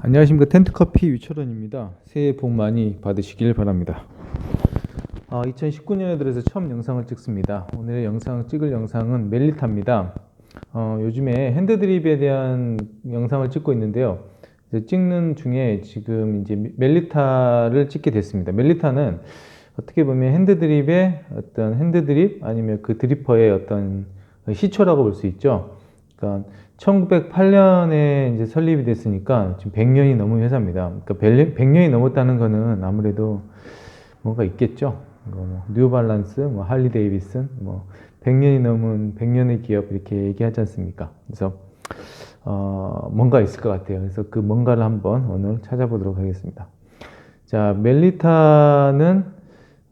안녕하십니까. 텐트커피 유철원입니다. 새해 복 많이 받으시길 바랍니다. 2019년에 들어서 처음 영상을 찍습니다. 오늘의 찍을 영상은 멜리타입니다. 요즘에 핸드드립에 대한 영상을 찍고 있는데요. 찍는 중에 지금 이제 멜리타를 찍게 됐습니다. 멜리타는 어떻게 보면 핸드드립의 어떤 핸드드립 아니면 그 드리퍼의 어떤 시초라고 볼 수 있죠. 그러니까 1908년에 이제 설립이 됐으니까 지금 100년이 넘은 회사입니다. 그러니까 100년이 넘었다는 거는 아무래도 뭔가 있겠죠. 뉴발란스, 할리 데이비슨, 100년이 넘은 100년의 기업 이렇게 얘기하지 않습니까? 그래서 뭔가 있을 것 같아요. 그래서 그 뭔가를 한번 오늘 찾아보도록 하겠습니다. 자, 멜리타는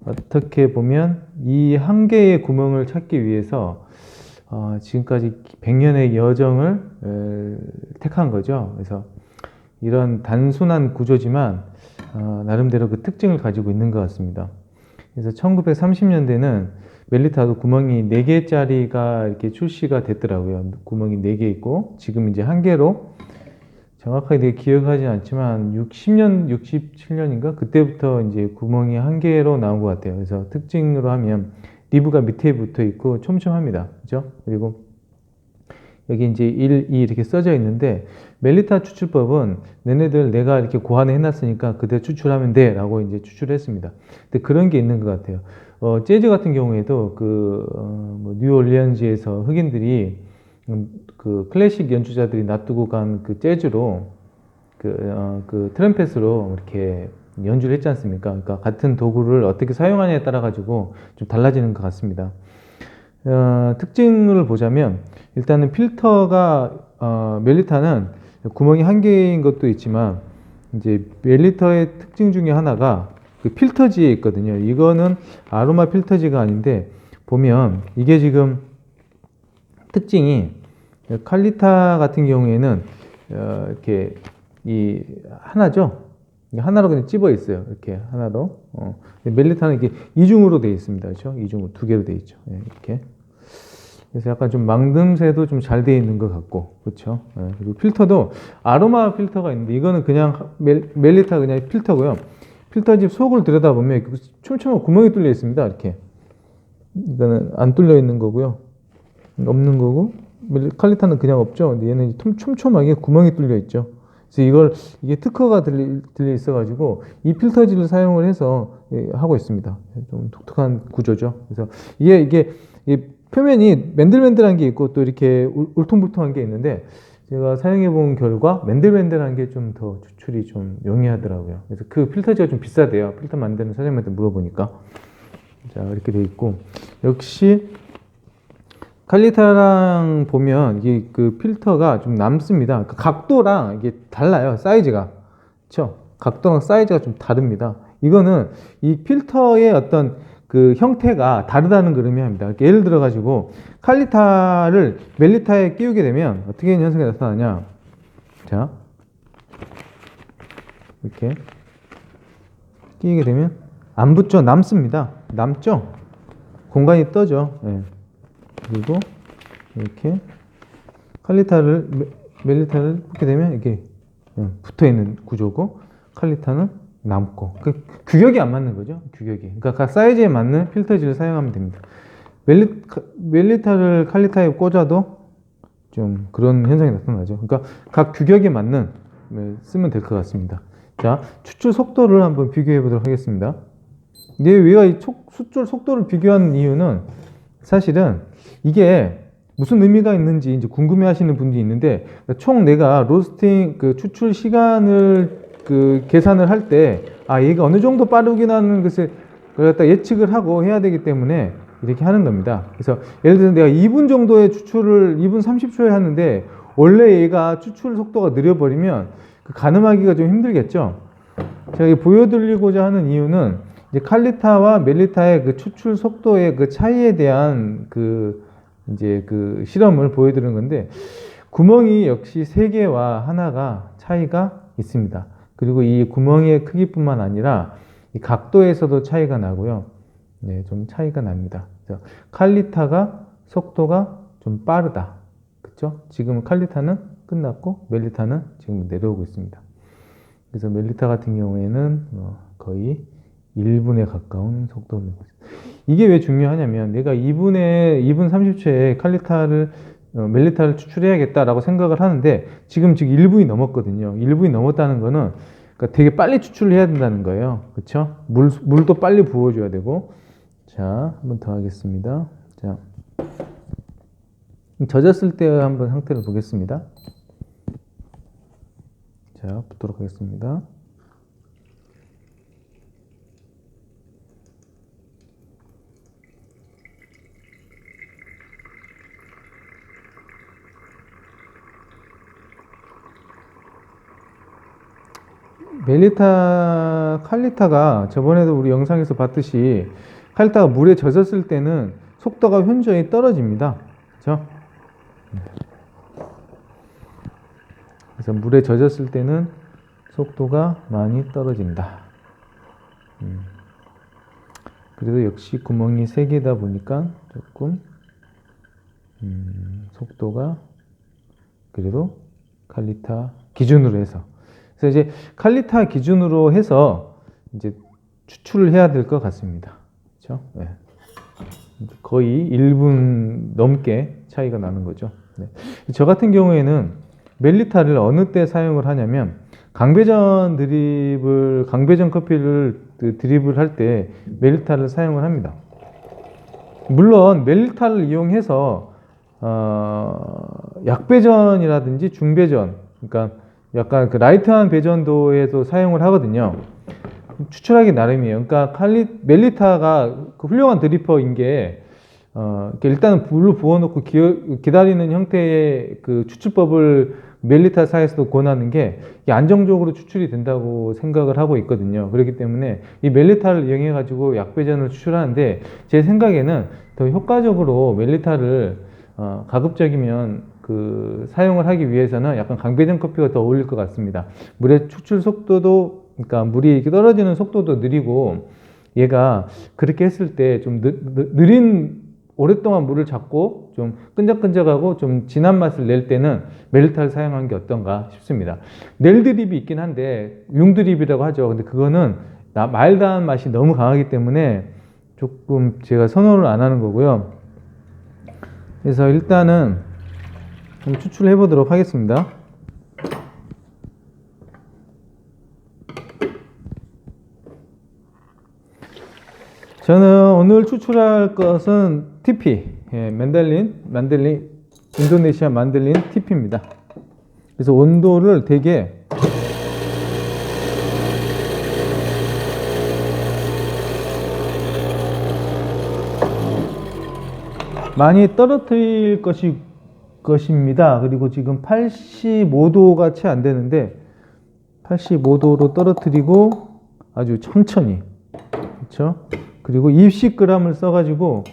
어떻게 보면 이 한 개의 구멍을 찾기 위해서 지금까지 100년의 여정을 택한 거죠. 그래서 이런 단순한 구조지만 나름대로 그 특징을 가지고 있는 것 같습니다. 그래서 1930년대는 멜리타도 구멍이 4개짜리가 이렇게 출시가 됐더라고요. 구멍이 4개 있고 지금 이제 1개로 정확하게 되게 기억하지 않지만 67년인가 그때부터 이제 구멍이 1개로 나온 것 같아요. 그래서 특징으로 하면 리브가 밑에 붙어 있고 촘촘합니다. 그죠? 그리고 여기 이제 1, 2 이렇게 써져 있는데 멜리타 추출법은 너네들 내가 이렇게 고안해 놨으니까 그대로 추출하면 돼 라고 이제 추출했습니다. 근데 그런 게 있는 것 같아요. 재즈 같은 경우에도 뉴올리언즈에서 흑인들이 그 클래식 연주자들이 놔두고 간 그 재즈로 그 트럼펫으로 이렇게 연주를 했지 않습니까? 그러니까 같은 도구를 어떻게 사용하냐에 따라 가지고 좀 달라지는 것 같습니다. 특징을 보자면 일단은 필터가 멜리타는 구멍이 1개인 것도 있지만 이제 멜리타의 특징 중에 하나가 그 필터지에 있거든요. 이거는 아로마 필터지가 아닌데 보면 이게 지금 특징이 칼리타 같은 경우에는 이렇게 이 하나죠. 하나로 그냥 찝어 있어요. 이렇게 하나로. 멜리타는 이게 이중으로 되어 있습니다. 그렇죠? 이중으로 2개로 되어 있죠. 이렇게. 그래서 약간 좀 망듬새도 좀 잘 되어 있는 것 같고, 그렇죠? 그리고 필터도 아로마 필터가 있는데 이거는 그냥 멜리타 그냥 필터고요. 필터집 속을 들여다보면 촘촘한 구멍이 뚫려 있습니다. 이렇게. 이거는 안 뚫려 있는 거고요. 없는 거고, 칼리타는 그냥 없죠. 근데 얘는 촘촘하게 구멍이 뚫려 있죠. 그래서 이게 특허가 들려 있어가지고 이 필터지를 사용을 해서 하고 있습니다. 좀 독특한 구조죠. 그래서 이게 표면이 맨들맨들한 게 있고 또 이렇게 울퉁불퉁한 게 있는데 제가 사용해 본 결과 맨들맨들한 게 좀 더 추출이 좀 용이하더라고요. 그래서 그 필터지가 좀 비싸대요. 필터 만드는 사장님한테 물어보니까. 자, 이렇게 돼 있고 역시 칼리타랑 보면 이게 그 필터가 좀 남습니다. 그 각도랑 이게 달라요. 사이즈가. 그렇죠? 각도랑 사이즈가 좀 다릅니다. 이거는 이 필터의 어떤 그 형태가 다르다는 걸 의미합니다. 예를 들어 가지고 칼리타를 멜리타에 끼우게 되면 어떻게 현상이 나타나냐? 자, 이렇게 끼우게 되면 안 붙죠? 남습니다. 남죠? 공간이 떠죠. 네. 그리고 이렇게 멜리타를 붙게 되면 이렇게 붙어 있는 구조고 칼리타는 남고 그 규격이 안 맞는 거죠. 규격이. 그러니까 각 사이즈에 맞는 필터지를 사용하면 됩니다. 멜리타를 칼리타에 꽂아도 좀 그런 현상이 나타나죠. 그러니까 각 규격에 맞는 쓰면 될 것 같습니다. 자, 추출 속도를 한번 비교해 보도록 하겠습니다. 우리가 이 추출 속도를 비교하는 이유는 사실은 이게 무슨 의미가 있는지 이제 궁금해 하시는 분들이 있는데 총 내가 로스팅 그 추출 시간을 그 계산을 할 때 얘가 어느 정도 빠르긴 하는 것을 갖다 예측을 하고 해야 되기 때문에 이렇게 하는 겁니다. 그래서 예를 들어서 내가 2분 정도의 추출을 2분 30초에 하는데 원래 얘가 추출 속도가 느려버리면 가늠하기가 좀 힘들겠죠. 제가 보여드리고자 하는 이유는 이제 칼리타와 멜리타의 그 추출 속도의 그 차이에 대한 이제 그 실험을 보여드리는 건데 구멍이 역시 3개와 하나가 차이가 있습니다. 그리고 이 구멍의 크기뿐만 아니라 이 각도에서도 차이가 나고요. 네, 좀 차이가 납니다. 그래서 칼리타가 속도가 좀 빠르다. 그렇죠? 지금 칼리타는 끝났고 멜리타는 지금 내려오고 있습니다. 그래서 멜리타 같은 경우에는 거의 1분에 가까운 속도를 내고 있습니다. 이게 왜 중요하냐면 내가 2분 30초에 멜리타를 추출해야겠다라고 생각을 하는데 지금 1분이 넘었거든요. 1분이 넘었다는 거는 그러니까 되게 빨리 추출을 해야 된다는 거예요. 그렇죠? 물도 빨리 부어줘야 되고. 자, 한 번 더 하겠습니다. 자, 젖었을 때 한번 상태를 보겠습니다. 자, 붓도록 하겠습니다. 칼리타가 저번에도 우리 영상에서 봤듯이 칼리타가 물에 젖었을 때는 속도가 현저히 떨어집니다. 그렇죠? 그래서 물에 젖었을 때는 속도가 많이 떨어진다. 그래도 역시 구멍이 3개다 보니까 조금 속도가 그래도 칼리타 기준으로 해서 그래서 이제 칼리타 기준으로 해서 이제 추출을 해야 될 것 같습니다. 그렇죠? 네. 거의 1분 넘게 차이가 나는 거죠. 네. 저 같은 경우에는 멜리타를 어느 때 사용을 하냐면 강배전 커피를 드립을 할 때 멜리타를 사용을 합니다. 물론 멜리타를 이용해서 약배전이라든지 중배전, 그러니까 약간 그 라이트한 배전도에도 사용을 하거든요. 추출하기 나름이에요. 그러니까 멜리타가 그 훌륭한 드리퍼인 게 일단은 물로 부어놓고 기다리는 형태의 그 추출법을 멜리타사에서도 권하는 게 안정적으로 추출이 된다고 생각을 하고 있거든요. 그렇기 때문에 이 멜리타를 이용해 가지고 약배전을 추출하는데 제 생각에는 더 효과적으로 멜리타를 가급적이면 사용을 하기 위해서는 약간 강배전 커피가 더 어울릴 것 같습니다. 물의 추출 속도도 그러니까 물이 떨어지는 속도도 느리고 얘가 그렇게 했을 때 좀 느린 오랫동안 물을 잡고 좀 끈적끈적하고 좀 진한 맛을 낼 때는 멜리타를 사용하는 게 어떤가 싶습니다. 넬 드립이 있긴 한데 융 드립이라고 하죠. 근데 그거는 마일드한 맛이 너무 강하기 때문에 조금 제가 선호를 안 하는 거고요. 그래서 일단은 좀 추출해 보도록 하겠습니다. 저는 오늘 추출할 것은 TP, 만델린, 인도네시아 만델린 TP입니다. 그래서 온도를 되게 많이 떨어뜨릴 것입니다. 그리고 지금 85도가 채 안 되는데 85도로 떨어뜨리고 아주 천천히, 그렇죠? 그리고 20g을 써가지고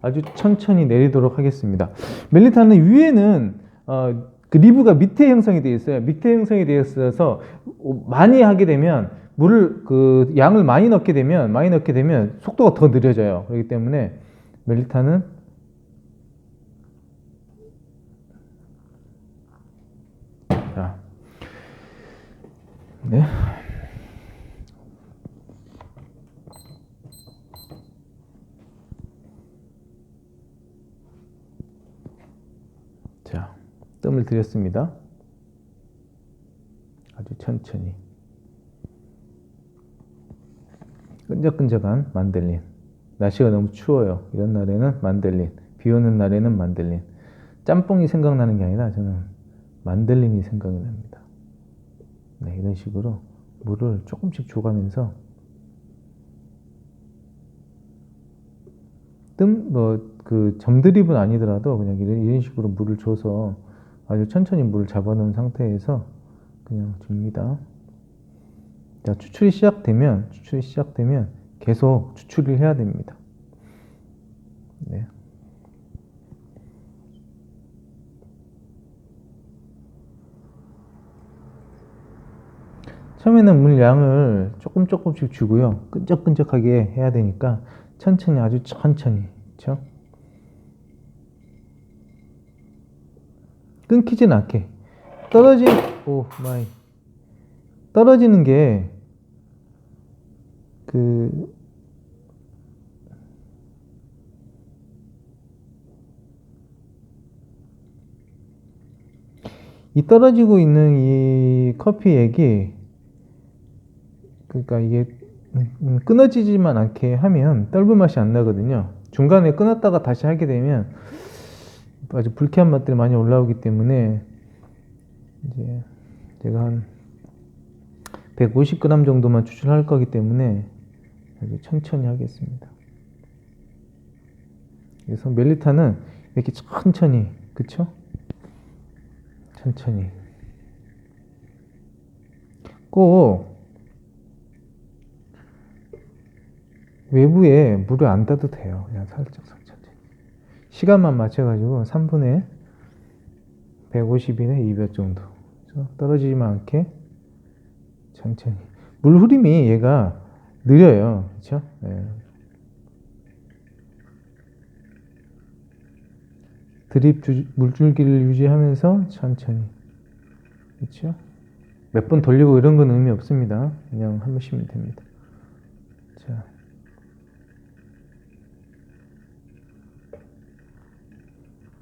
아주 천천히 내리도록 하겠습니다. 멜리타는 위에는 그 리브가 밑에 형성이 되어 있어요. 밑에 형성이 되어 있어서 많이 하게 되면 양을 많이 넣게 되면 속도가 더 느려져요. 그렇기 때문에 멜리타는 자, 네. 자, 뜸을 들였습니다. 아주 천천히. 끈적끈적한 만델린. 날씨가 너무 추워요. 이런 날에는 만델린. 비 오는 날에는 만델린. 짬뽕이 생각나는 게 아니라 저는 만델린이 생각이 납니다. 네, 이런 식으로 물을 조금씩 줘가면서 점드립은 아니더라도 그냥 이런 식으로 물을 줘서 아주 천천히 물을 잡아놓은 상태에서 그냥 줍니다. 자, 추출이 시작되면 계속 추출을 해야 됩니다. 네. 처음에는 물 양을 조금씩 주고요. 끈적끈적하게 해야 되니까 천천히, 아주 천천히. 그렇죠? 끊기진 않게. 오 마이. 떨어지는 게 그 이 떨어지고 있는 이 커피액이 그러니까 이게 끊어지지만 않게 하면 떫은 맛이 안 나거든요. 중간에 끊었다가 다시 하게 되면 아주 불쾌한 맛들이 많이 올라오기 때문에 이제 제가 한 150g 정도만 추출할 거기 때문에 아주 천천히 하겠습니다. 그래서 멜리타는 이렇게 천천히, 그쵸? 천천히. 꼭 외부에 물을 안 따도 돼요. 그냥 살짝 천천히. 시간만 맞춰가지고 3분에 150이나 200 정도. 떨어지지만 않게 천천히. 물 흐름이 얘가 느려요. 그렇죠? 네. 드립 물줄기를 유지하면서 천천히. 그렇죠? 몇 번 돌리고 이런 건 의미 없습니다. 그냥 한 번씩면 됩니다. 자.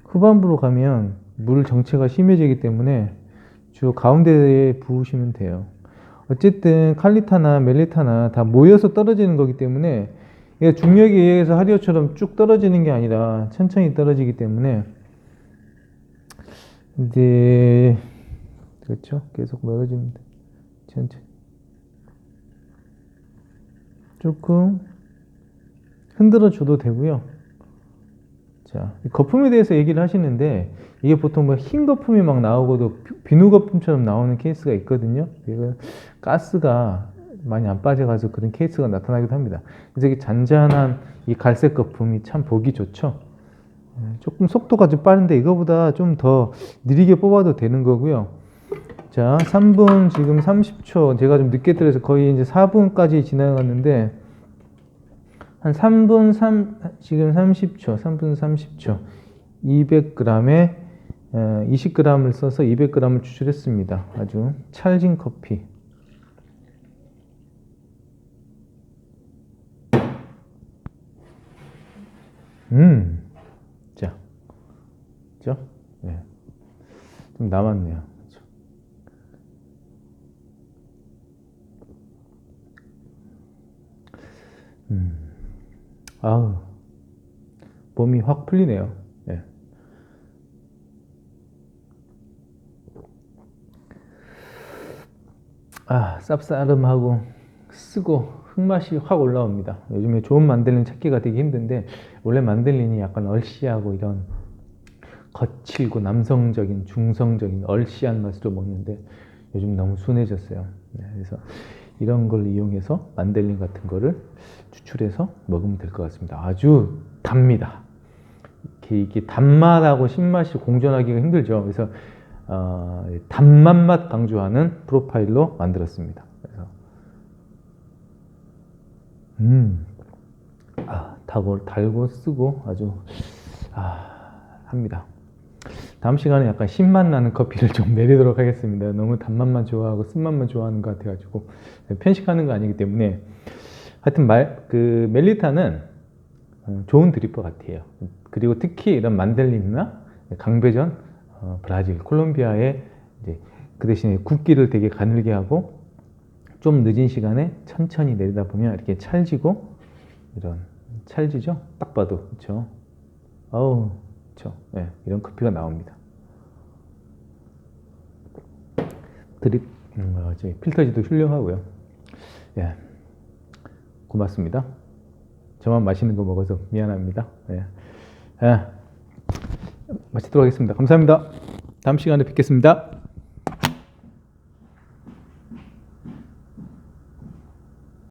후반부로 가면 물 정체가 심해지기 때문에 주로 가운데에 부으시면 돼요. 어쨌든 칼리타나 멜리타나 다 모여서 떨어지는 거기 때문에 이게 중력에 의해서 하리오처럼 쭉 떨어지는 게 아니라 천천히 떨어지기 때문에 이제 그렇죠? 계속 멀어집니다. 천천히 조금 흔들어 줘도 되고요. 자, 거품에 대해서 얘기를 하시는데 이게 보통 뭐 흰 거품이 막 나오고도 비누 거품처럼 나오는 케이스가 있거든요. 이거 가스가 많이 안 빠져가지고 그런 케이스가 나타나기도 합니다. 그래서 이게 잔잔한 이 갈색 거품이 참 보기 좋죠. 조금 속도가 좀 빠른데 이거보다 좀 더 느리게 뽑아도 되는 거고요. 자, 3분 지금 30초 제가 좀 늦게 들어서 거의 이제 4분까지 지나갔는데 한 3분 지금 30초, 3분 30초 200g에 20g을 써서 200g을 추출했습니다. 아주 찰진 커피. 자, 그죠? 네. 좀 남았네요. 그렇죠? 아우, 몸이 확 풀리네요. 네. 아, 쌉싸름하고 쓰고 흙맛이 확 올라옵니다. 요즘에 좋은 만델린 찾기가 되게 힘든데 원래 만델린이 약간 얼씨하고 이런 거칠고 남성적인 중성적인 얼씨한 맛으로 먹는데 요즘 너무 순해졌어요. 네, 그래서 이런 걸 이용해서 만델린 같은 거를 추출해서 먹으면 될 것 같습니다. 아주 답니다. 이게 단맛하고 신맛이 공존하기가 힘들죠. 그래서 단맛 강조하는 프로파일로 만들었습니다. 그래서 달고 쓰고 아주 합니다. 다음 시간에 약간 신맛 나는 커피를 좀 내리도록 하겠습니다. 너무 단맛만 좋아하고 쓴맛만 좋아하는 것 같아가지고 편식하는 거 아니기 때문에 하여튼 그 멜리타는 좋은 드리퍼 같아요. 그리고 특히 이런 만델린이나 강배전, 브라질, 콜롬비아에 이제 그 대신에 굵기를 되게 가늘게 하고 좀 늦은 시간에 천천히 내리다 보면 이렇게 찰지고 이런 찰지죠? 딱 봐도 그렇죠? 어우, 그렇죠? 네, 이런 커피가 나옵니다. 드립 필터지도 훌륭하고요. 예, 고맙습니다. 저만 맛있는 거 먹어서 미안합니다. 예. 마치도록 하겠습니다. 감사합니다. 다음 시간에 뵙겠습니다.